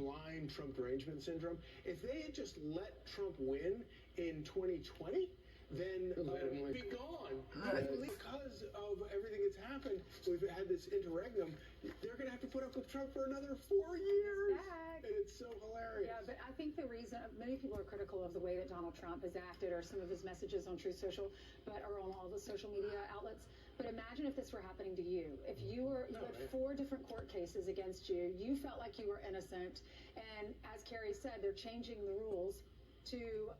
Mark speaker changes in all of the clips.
Speaker 1: blind Trump derangement syndrome. If they had just let Trump win in 2020, then we'd be gone. Because of everything that's happened, we've had this interregnum. They're going to have to put up with Trump for another 4 years. And it's so hilarious.
Speaker 2: Yeah, but I think the reason many people are critical of the way that Donald Trump has acted or some of his messages on Truth Social, or on all the social media outlets. But imagine if this were happening to you. If you had 4 different court cases against you, you felt like you were innocent. And as Carrie said, they're changing the rules to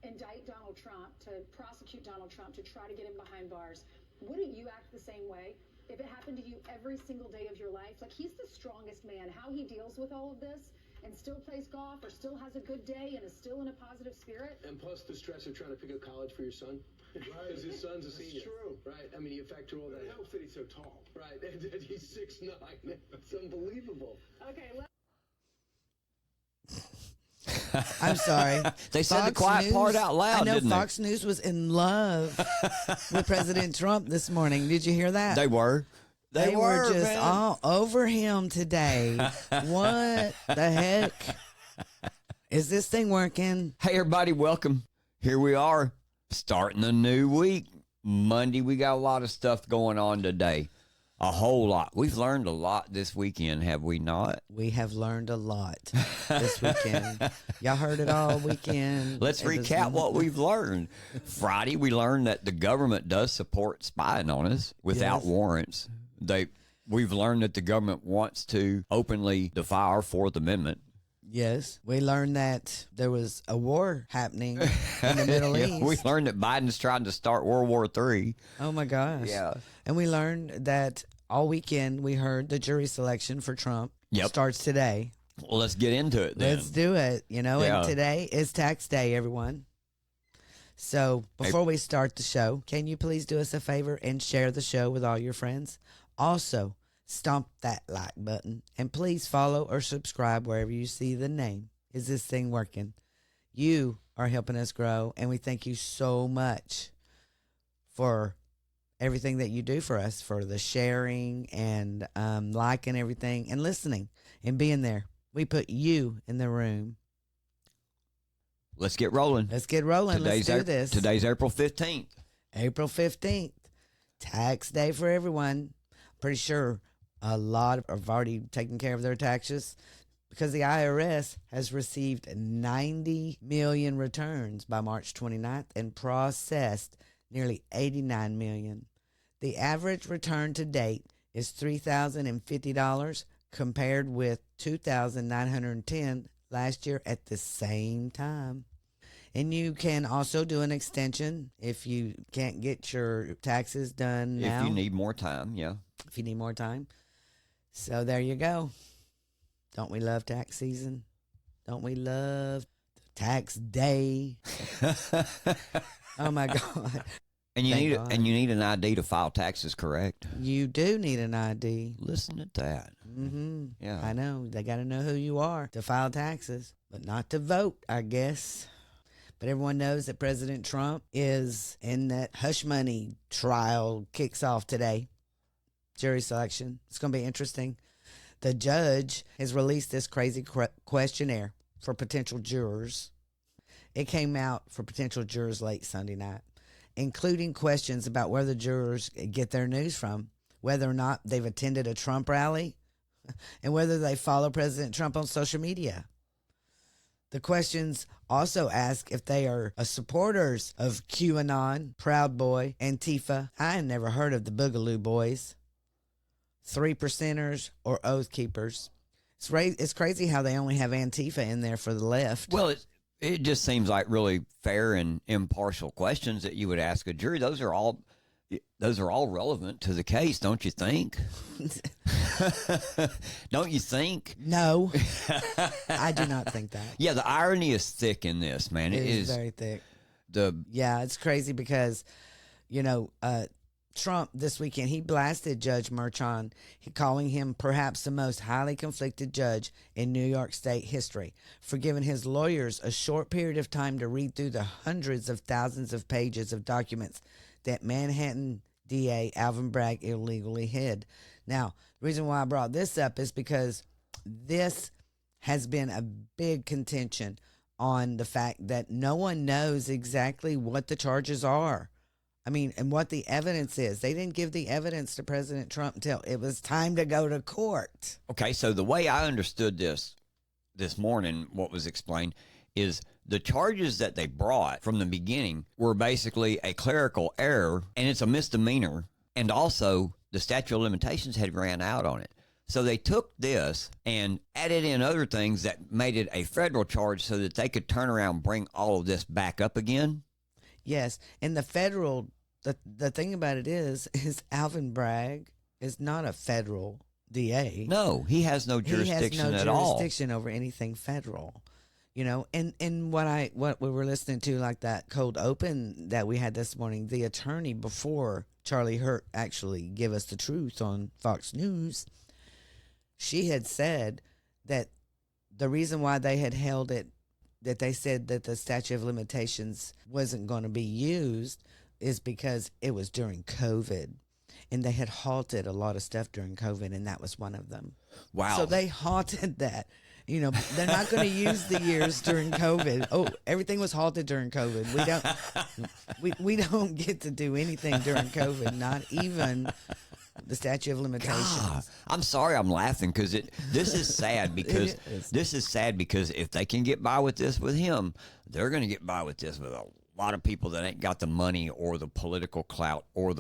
Speaker 2: indict Donald Trump, to prosecute Donald Trump, to try to get him behind bars. Wouldn't you act the same way if it happened to you every single day of your life? Like, he's the strongest man. How he deals with all of this and still plays golf or still has a good day and is still in a positive spirit.
Speaker 1: And plus the stress of trying to pick a college for your son. Because his son's a senior. That's true. Right. I mean, you factor all that. It helps that he's so tall. Right. And he's 6'9". It's unbelievable.
Speaker 2: Okay,
Speaker 3: I'm sorry.
Speaker 4: They said the quiet part out loud, didn't they?
Speaker 3: Fox News was in love with President Trump this morning. Did you hear that?
Speaker 4: They were.
Speaker 3: They were just all over him today. What the heck? Is this thing working?
Speaker 4: Hey, everybody, welcome. Here we are, starting a new week. Monday, we got a lot of stuff going on today. A whole lot. We've learned a lot this weekend, have we not?
Speaker 3: We have learned a lot this weekend. Y'all heard it all weekend.
Speaker 4: Let's recap what we've learned. Friday, we learned that the government does support spying on us without warrants. We've learned that the government wants to openly defy our Fourth Amendment.
Speaker 3: Yes. We learned that there was a war happening in the Middle East.
Speaker 4: We learned that Biden's trying to start World War III.
Speaker 3: Oh, my gosh.
Speaker 4: Yeah.
Speaker 3: And we learned that all weekend we heard the jury selection for Trump starts today.
Speaker 4: Well, let's get into it then.
Speaker 3: Let's do it, and today is tax day, everyone. So before we start the show, can you please do us a favor and share the show with all your friends? Also, stomp that like button and please follow or subscribe wherever you see the name. Is this thing working? You are helping us grow, and we thank you so much for everything that you do for us, for the sharing and liking everything and listening and being there. We put you in the room.
Speaker 4: Let's get rolling.
Speaker 3: Let's get rolling. Let's do this.
Speaker 4: Today's April 15th.
Speaker 3: April 15th. Tax day for everyone. Pretty sure a lot have already taken care of their taxes because the IRS has received 90 million returns by March 29th and processed nearly 89 million. The average return to date is $3,050 compared with $2,910 last year at the same time. And you can also do an extension if you can't get your taxes done now.
Speaker 4: If you need more time, yeah.
Speaker 3: If you need more time. So there you go. Don't we love tax season? Don't we love tax day? Oh my God.
Speaker 4: And you need an ID to file taxes, correct?
Speaker 3: You do need an ID.
Speaker 4: Listen to that.
Speaker 3: Mm-hmm.
Speaker 4: Yeah.
Speaker 3: I know. They got to know who you are to file taxes, but not to vote, I guess. But everyone knows that President Trump is in that hush money trial, kicks off today. Jury selection. It's going to be interesting. The judge has released this crazy questionnaire for potential jurors. It came out for potential jurors late Sunday night, including questions about where the jurors get their news from, whether or not they've attended a Trump rally, and whether they follow President Trump on social media. The questions also ask if they are supporters of QAnon, Proud Boy, Antifa. I had never heard of the Boogaloo Boys. 3%ers or Oath Keepers. It's crazy how they only have Antifa in there for the left.
Speaker 4: Well, it just seems like really fair and impartial questions that you would ask a jury. Those are all relevant to the case, don't you think? Don't you think?
Speaker 3: No, I do not think that.
Speaker 4: Yeah, the irony is thick in this, man.
Speaker 3: It is very thick. Yeah, it's crazy because, Trump this weekend, he blasted Judge Merchan, calling him perhaps the most highly conflicted judge in New York State history, for giving his lawyers a short period of time to read through the hundreds of thousands of pages of documents that Manhattan DA Alvin Bragg illegally hid. Now, the reason why I brought this up is because this has been a big contention on the fact that no one knows exactly what the charges are. I mean, and what the evidence is. They didn't give the evidence to President Trump until it was time to go to court.
Speaker 4: Okay, so the way I understood this morning, what was explained, is the charges that they brought from the beginning were basically a clerical error, and it's a misdemeanor, and also the statute of limitations had ran out on it. So they took this and added in other things that made it a federal charge so that they could turn around and bring all of this back up again.
Speaker 3: Yes, and the federal, the thing about it is Alvin Bragg is not a federal DA.
Speaker 4: No, he has no jurisdiction at all.
Speaker 3: He has no jurisdiction over anything federal. You know, and what we were listening to, like that cold open that we had this morning, the attorney before Charlie Hurt actually give us the truth on Fox News, she had said that the reason why they had held it, that they said that the statute of limitations wasn't going to be used is because it was during COVID. And they had halted a lot of stuff during COVID, and that was one of them.
Speaker 4: Wow.
Speaker 3: So they halted that. You know, they're not going to use the years during COVID. Oh, everything was halted during COVID. We don't get to do anything during COVID, not even the statute of limitations.
Speaker 4: God, I'm sorry I'm laughing because this is sad because if they can get by with this with him, they're going to get by with this with a lot of people that ain't got the money or the political clout or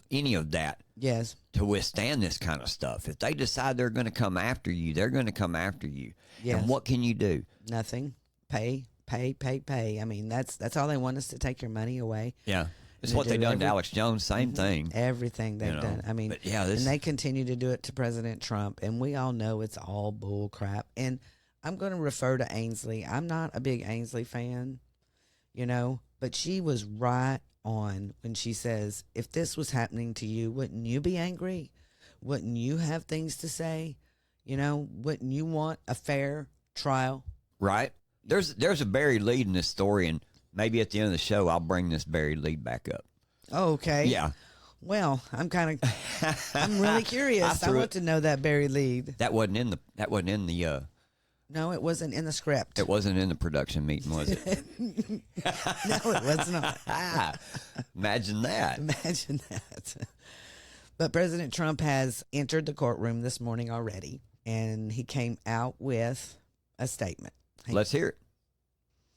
Speaker 4: any of that.
Speaker 3: Yes.
Speaker 4: To withstand this kind of stuff. If they decide they're going to come after you, they're going to come after you. Yes. And what can you do?
Speaker 3: Nothing. Pay. I mean, that's all they want is to take your money away.
Speaker 4: Yeah. It's what they done to Alex Jones. Same thing.
Speaker 3: Everything they've done. I mean, and they continue to do it to President Trump. And we all know it's all bull crap. And I'm going to refer to Ainsley. I'm not a big Ainsley fan, you know, but she was right on when she says, if this was happening to you, wouldn't you be angry? Wouldn't you have things to say? You know, wouldn't you want a fair trial?
Speaker 4: Right. There's a buried lead in this story, and maybe at the end of the show, I'll bring this buried lead back up.
Speaker 3: Oh, okay.
Speaker 4: Yeah.
Speaker 3: Well, I'm I'm really curious. I want to know that buried lead.
Speaker 4: That wasn't in the
Speaker 3: No, it wasn't in the script.
Speaker 4: It wasn't in the production meeting, was it?
Speaker 3: No, it was not.
Speaker 4: Imagine that.
Speaker 3: Imagine that. But President Trump has entered the courtroom this morning already, and he came out with a statement.
Speaker 4: Let's hear it.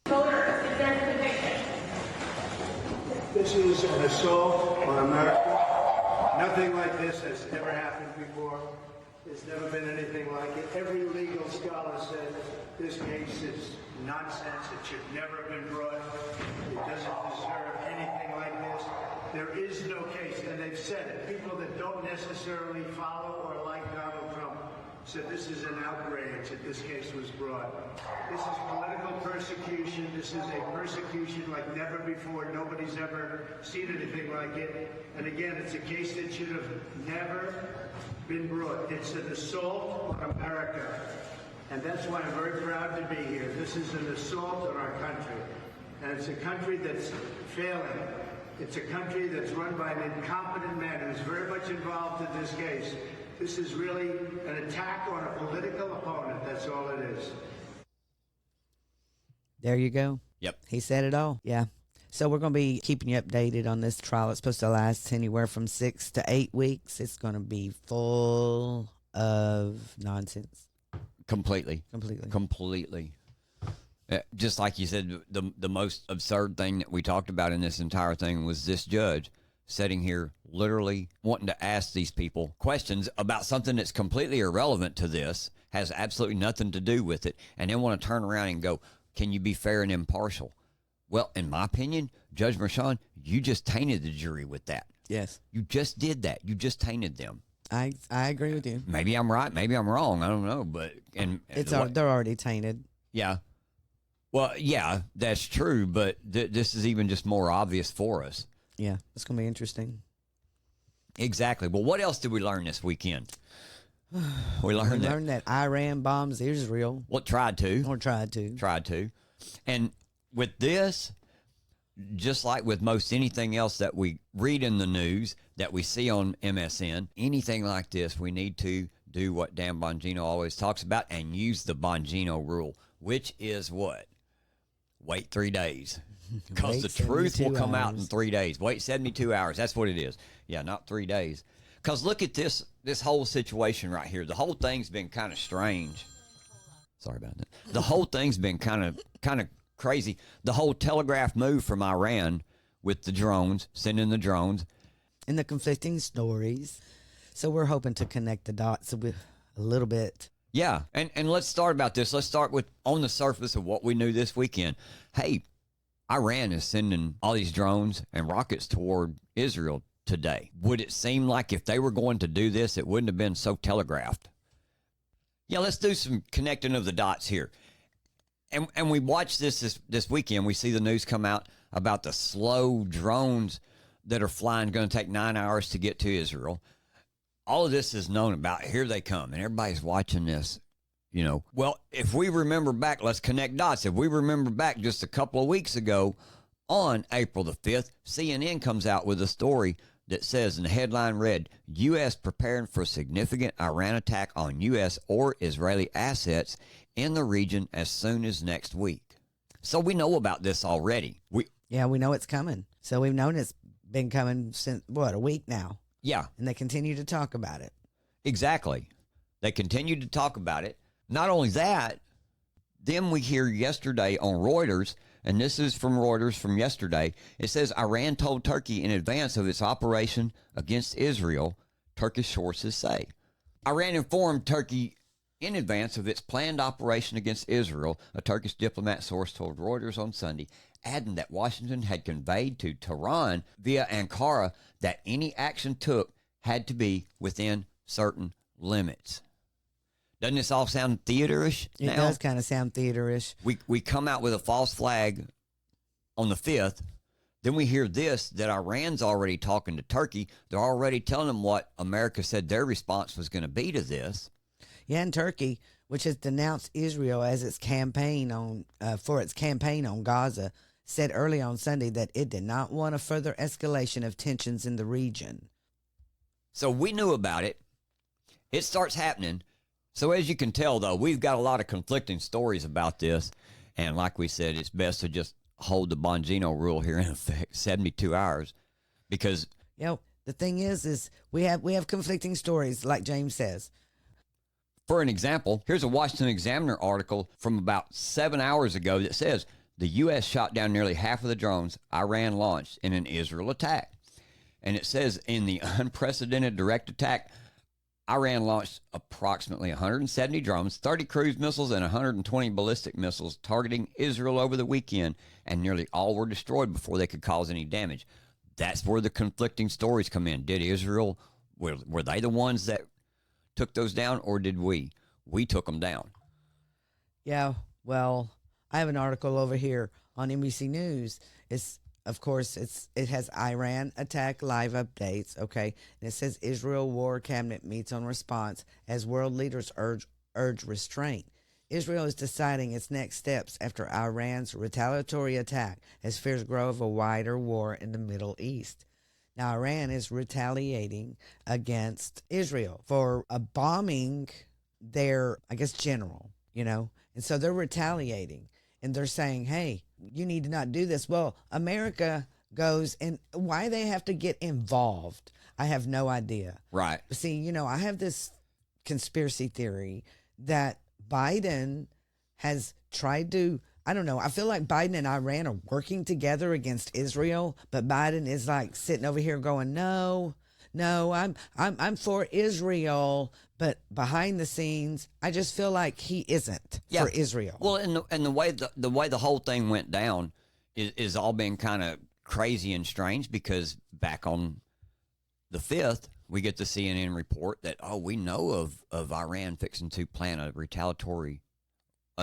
Speaker 5: Voters, is there a conviction?
Speaker 1: This is an assault on America. Nothing like this has ever happened before. There's never been anything like it. Every legal scholar says this case is nonsense. It should never have been brought. It doesn't deserve anything like this. There is no case, and they've said it. People that don't necessarily follow or like Donald Trump said this is an outrage that this case was brought. This is political persecution. This is a persecution like never before. Nobody's ever seen anything like it. And again, it's a case that should have never been brought. It's an assault on America. And that's why I'm very proud to be here. This is an assault on our country. And it's a country that's failing. It's a country that's run by an incompetent man who's very much involved in this case. This is really an attack on a political opponent. That's all it is.
Speaker 3: There you go.
Speaker 4: Yep.
Speaker 3: He said it all. Yeah. So we're going to be keeping you updated on this trial. It's supposed to last anywhere from 6 to 8 weeks. It's going to be full of nonsense.
Speaker 4: Completely. Just like you said, the most absurd thing that we talked about in this entire thing was this judge sitting here literally wanting to ask these people questions about something that's completely irrelevant to this, has absolutely nothing to do with it, and then want to turn around and go, can you be fair and impartial? Well, in my opinion, Judge Mershon, you just tainted the jury with that.
Speaker 3: Yes.
Speaker 4: You just did that. You just tainted them.
Speaker 3: I agree with you.
Speaker 4: Maybe I'm right. Maybe I'm wrong. I don't know. But
Speaker 3: they're already tainted.
Speaker 4: Yeah. Well, yeah, that's true. But this is even just more obvious for us.
Speaker 3: Yeah, it's going to be interesting.
Speaker 4: Exactly. Well, what else did we learn this weekend? We learned
Speaker 3: that Iran bombs Israel.
Speaker 4: Well, tried to. And with this, just like with most anything else that we read in the news, that we see on MSN, anything like this, we need to do what Dan Bongino always talks about and use the Bongino rule, which is what? Wait 3 days. Because the truth will come out in 3 days. Wait 72 hours. That's what it is. Yeah, not 3 days. Because look at this whole situation right here. The whole thing's been kind of strange. Sorry about that. The whole thing's been kind of crazy. The whole telegraph move from Iran with the drones, sending the drones.
Speaker 3: And the conflicting stories. So we're hoping to connect the dots a little bit.
Speaker 4: Yeah, and let's start about this. Let's start with on the surface of what we knew this weekend. Hey, Iran is sending all these drones and rockets toward Israel today. Would it seem like if they were going to do this, it wouldn't have been so telegraphed? Yeah, let's do some connecting of the dots here. And we watched this weekend. We see the news come out about the slow drones that are flying, going to take 9 hours to get to Israel. All of this is known about. Here they come, and everybody's watching this, you know. Well, if we remember back, let's connect dots. If we remember back just a couple of weeks ago, on April the 5th, CNN comes out with a story that says, and the headline read, U.S. preparing for significant Iran attack on U.S. or Israeli assets in the region as soon as next week. So we know about this already. We
Speaker 3: know it's coming. So we've known it's been coming since, a week now.
Speaker 4: Yeah.
Speaker 3: And they continue to talk about it.
Speaker 4: Exactly. They continue to talk about it. Not only that, then we hear yesterday on Reuters, and this is from Reuters from yesterday, it says Iran told Turkey in advance of its operation against Israel, Turkish sources say. Iran informed Turkey in advance of its planned operation against Israel, a Turkish diplomat source told Reuters on Sunday, adding that Washington had conveyed to Tehran via Ankara that any action took had to be within certain limits. Doesn't this all sound theaterish now?
Speaker 3: It does kind of sound theaterish.
Speaker 4: We come out with a false flag on the 5th. Then we hear this, that Iran's already talking to Turkey. They're already telling them what America said their response was going to be to this.
Speaker 3: Yeah, and Turkey, which has denounced Israel as its campaign on Gaza, said early on Sunday that it did not want a further escalation of tensions in the region.
Speaker 4: So we knew about it. It starts happening. So as you can tell, though, we've got a lot of conflicting stories about this. And like we said, it's best to just hold the Bongino rule here in effect, 72 hours. Because,
Speaker 3: the thing is we have conflicting stories, like James says.
Speaker 4: For an example, here's a Washington Examiner article from about 7 hours ago that says, the U.S. shot down nearly half of the drones Iran launched in an Israel attack. And it says in the unprecedented direct attack, Iran launched approximately 170 drones, 30 cruise missiles, and 120 ballistic missiles targeting Israel over the weekend, and nearly all were destroyed before they could cause any damage. That's where the conflicting stories come in. Did Israel, were they the ones that took those down, or did we? We took them down. Yeah,
Speaker 3: well, I have an article over here on NBC News. It has Iran attack live updates, okay? And it says Israel War Cabinet meets on response as world leaders urge restraint. Israel is deciding its next steps after Iran's retaliatory attack as fears grow of a wider war in the Middle East. Now, Iran is retaliating against Israel for bombing their, general, and so they're retaliating. And they're saying, hey, you need to not do this. Well, America goes, and why they have to get involved, I have no idea.
Speaker 4: Right.
Speaker 3: See, I have this conspiracy theory that Biden has tried to, I don't know, I feel like Biden and Iran are working together against Israel, but Biden is like sitting over here going, no, I'm for Israel, but behind the scenes, I just feel like he isn't for Israel.
Speaker 4: Well, and the way the whole thing went down is all been kind of crazy and strange, because back on the 5th, we get the CNN report that, we know of Iran fixing to plan a retaliatory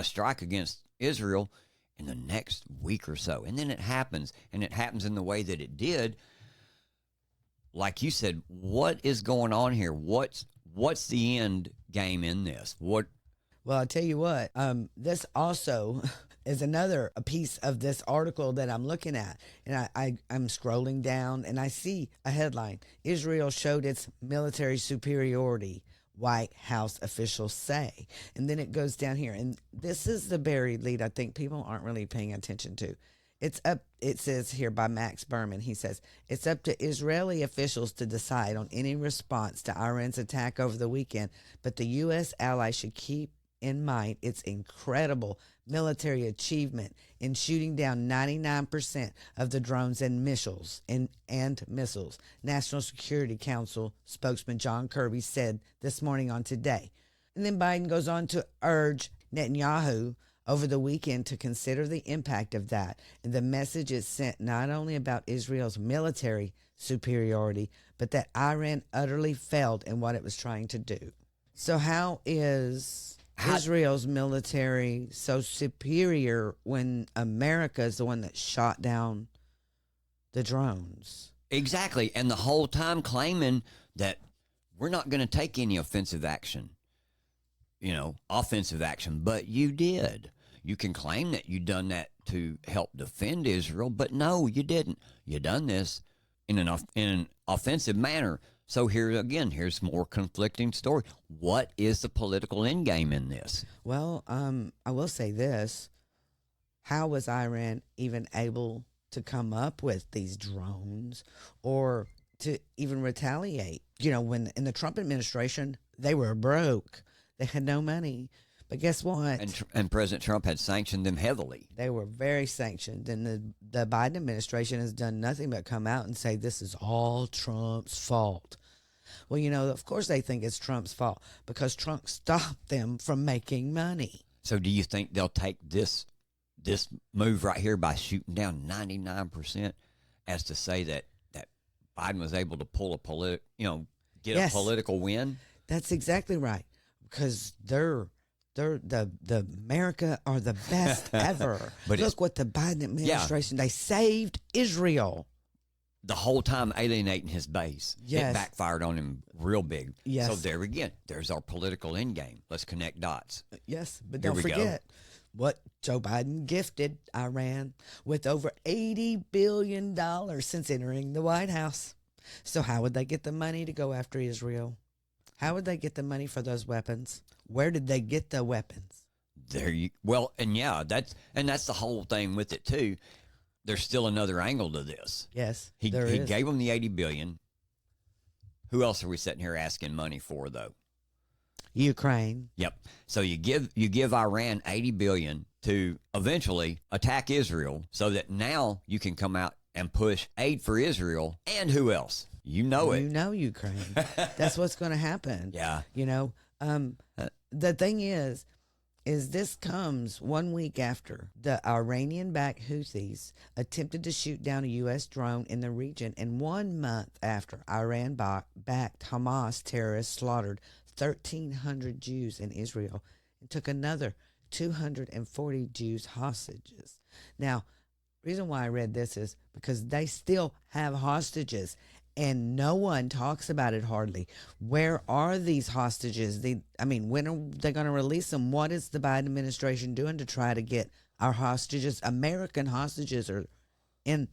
Speaker 4: strike against Israel in the next week or so. And then it happens, and it happens in the way that it did. Like you said, what is going on here? What's the end game in this? Well,
Speaker 3: I'll tell you what, this also is another piece of this article that I'm looking at. And I'm scrolling down and I see a headline. Israel showed its military superiority White House officials say. And then it goes down here. And this is the buried lead I think people aren't really paying attention to. It's up, it says here by Max Berman, he says, it's up to Israeli officials to decide on any response to Iran's attack over the weekend, but the U.S. ally should keep in mind its incredible military achievement in shooting down 99% of the drones and missiles. National Security Council spokesman John Kirby said this morning on Today. And then Biden goes on to urge Netanyahu over the weekend to consider the impact of that and the message it sent not only about Israel's military superiority, but that Iran utterly failed in what it was trying to do. So how is Israel's military so superior when America is the one that shot down the drones?
Speaker 4: Exactly. And the whole time claiming that we're not going to take any offensive action, offensive action, but you did. You can claim that you done that to help defend Israel, but no, you didn't. You done this in an offensive manner. So here's more conflicting story. What is the political end game in this?
Speaker 3: Well, I will say this. How was Iran even able to come up with these drones or to even retaliate? When in the Trump administration, they were broke. They had no money. But guess what?
Speaker 4: And President Trump had sanctioned them heavily.
Speaker 3: They were very sanctioned. And the Biden administration has done nothing but come out and say this is all Trump's fault. Well, of course they think it's Trump's fault because Trump stopped them from making money.
Speaker 4: So do you think they'll take this move right here by shooting down 99% as to say that Biden was able to pull a a political win?
Speaker 3: That's exactly right. Because they're the America are the best ever. But look what the Biden administration, they saved Israel.
Speaker 4: The whole time alienating his base.
Speaker 3: Yes.
Speaker 4: It backfired on him real big.
Speaker 3: Yes.
Speaker 4: So there again, there's our political end game. Let's connect dots.
Speaker 3: Yes, but don't forget what Joe Biden gifted Iran with over $80 billion since entering the White House. So how would they get the money to go after Israel? How would they get the money for those weapons? Where did they get the weapons?
Speaker 4: That's the whole thing with it too. There's still another angle to this.
Speaker 3: Yes,
Speaker 4: he gave them the $80 billion. Who else are we sitting here asking money for though?
Speaker 3: Ukraine.
Speaker 4: Yep. So you give Iran $80 billion to eventually attack Israel, so that now you can come out and push aid for Israel and who else? You know
Speaker 3: Ukraine. That's what's going to happen.
Speaker 4: Yeah.
Speaker 3: The thing is this comes 1 week after the Iranian-backed Houthis attempted to shoot down a U.S. drone in the region, and 1 month after Iran-backed Hamas terrorists slaughtered 1,300 Jews in Israel and took another 240 Jews hostages. Now, the reason why I read this is because they still have hostages. And no one talks about it hardly. Where are these hostages? When are they going to release them? What is the Biden administration doing to try to get our hostages, American hostages, are in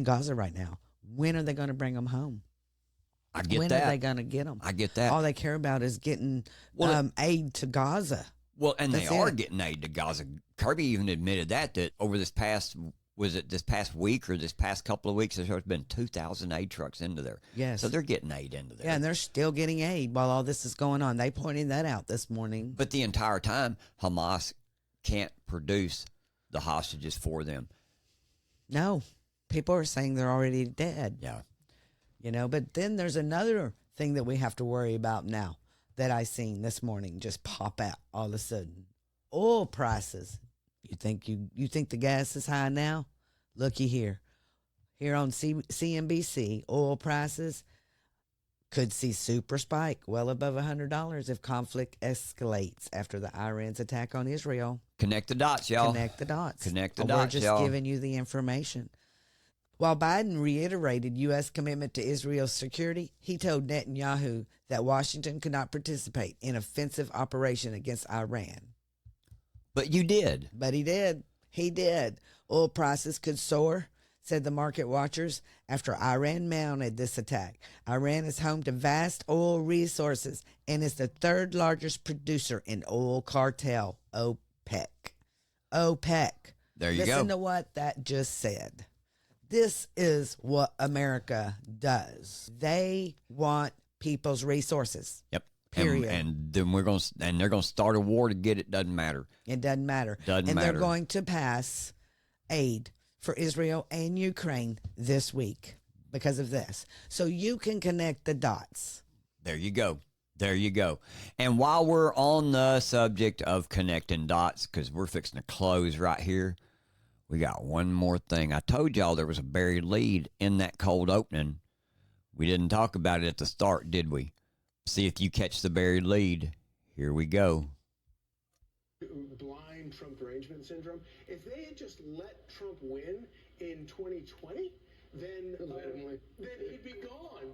Speaker 3: Gaza right now? When are they going to bring them home?
Speaker 4: I get
Speaker 3: when
Speaker 4: that.
Speaker 3: When are they going to get them?
Speaker 4: I get that.
Speaker 3: All they care about is getting aid to Gaza.
Speaker 4: Well, and they are getting aid to Gaza. Kirby even admitted that over this past week or this past couple of weeks, there's been 2,000 aid trucks into there.
Speaker 3: Yes.
Speaker 4: So they're getting aid into there.
Speaker 3: Yeah, and they're still getting aid while all this is going on. They pointed that out this morning.
Speaker 4: But the entire time, Hamas can't produce the hostages for them.
Speaker 3: No. People are saying they're already dead.
Speaker 4: Yeah.
Speaker 3: But then there's another thing that we have to worry about now that I seen this morning just pop out all of a sudden. Oil prices. You think the gas is high now? Looky here. Here on CNBC, oil prices could see super spike well above $100 if conflict escalates after the Iran's attack on Israel.
Speaker 4: Connect the dots, y'all.
Speaker 3: Connect the dots.
Speaker 4: Connect the dots,
Speaker 3: We're just giving you the information. While Biden reiterated U.S. commitment to Israel's security, he told Netanyahu that Washington could not participate in offensive operation against Iran.
Speaker 4: But you did.
Speaker 3: But he did. He did. Oil prices could soar said the market watchers, after Iran mounted this attack. Iran is home to vast oil resources and is the third largest producer in oil cartel, OPEC. OPEC.
Speaker 4: There you go.
Speaker 3: Listen to what that just said. This is what America does. They want people's resources.
Speaker 4: Yep.
Speaker 3: Period.
Speaker 4: And then they're gonna start a war to get it. Doesn't matter.
Speaker 3: It doesn't matter.
Speaker 4: Doesn't
Speaker 3: and
Speaker 4: matter.
Speaker 3: They're going to pass aid for Israel and Ukraine this week because of this. So you can connect the dots.
Speaker 4: There you go. There you go. And while we're on the subject of connecting dots, because we're fixing to close right here, we got one more thing. I told y'all there was a buried lead in that cold opening. We didn't talk about it at the start, did we? See if you catch the buried lead. Here we go.
Speaker 1: Blind Trump derangement syndrome. If they had just let Trump win in 2020, then he'd be gone.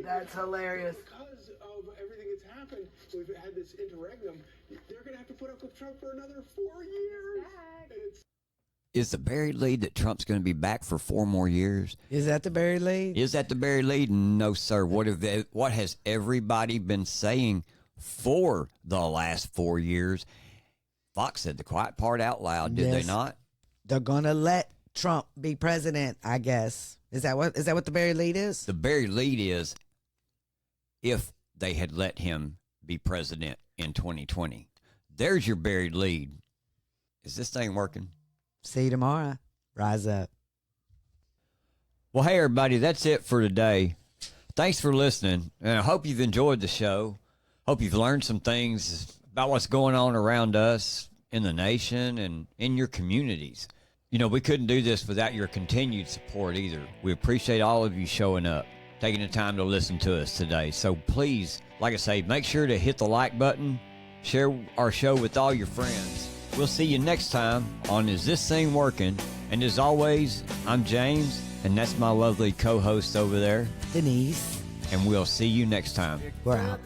Speaker 3: That's hilarious.
Speaker 1: Because of everything that's happened, we've had this interregnum. They're going to have to put up with Trump for another 4 years.
Speaker 4: Is the buried lead that Trump's going to be back for 4 more years?
Speaker 3: Is that the buried lead?
Speaker 4: Is that the buried lead? No, sir. What has everybody been saying for the last 4 years? Fox said the quiet part out loud, did they not?
Speaker 3: They're going to let Trump be president, I guess. Is that what the buried lead is?
Speaker 4: The buried lead is if they had let him be president in 2020. There's your buried lead. Is this thing working?
Speaker 3: See you tomorrow. Rise up.
Speaker 4: Well, hey, everybody, that's it for today. Thanks for listening, and I hope you've enjoyed the show. Hope you've learned some things about what's going on around us in the nation and in your communities. You know, we couldn't do this without your continued support either. We appreciate all of you showing up, taking the time to listen to us today. So please, like I say, make sure to hit the like button, share our show with all your friends. We'll see you next time on Is This Thing Working? And as always, I'm James, and that's my lovely co-host over there,
Speaker 3: Denise.
Speaker 4: and we'll see you next time.
Speaker 3: We're out.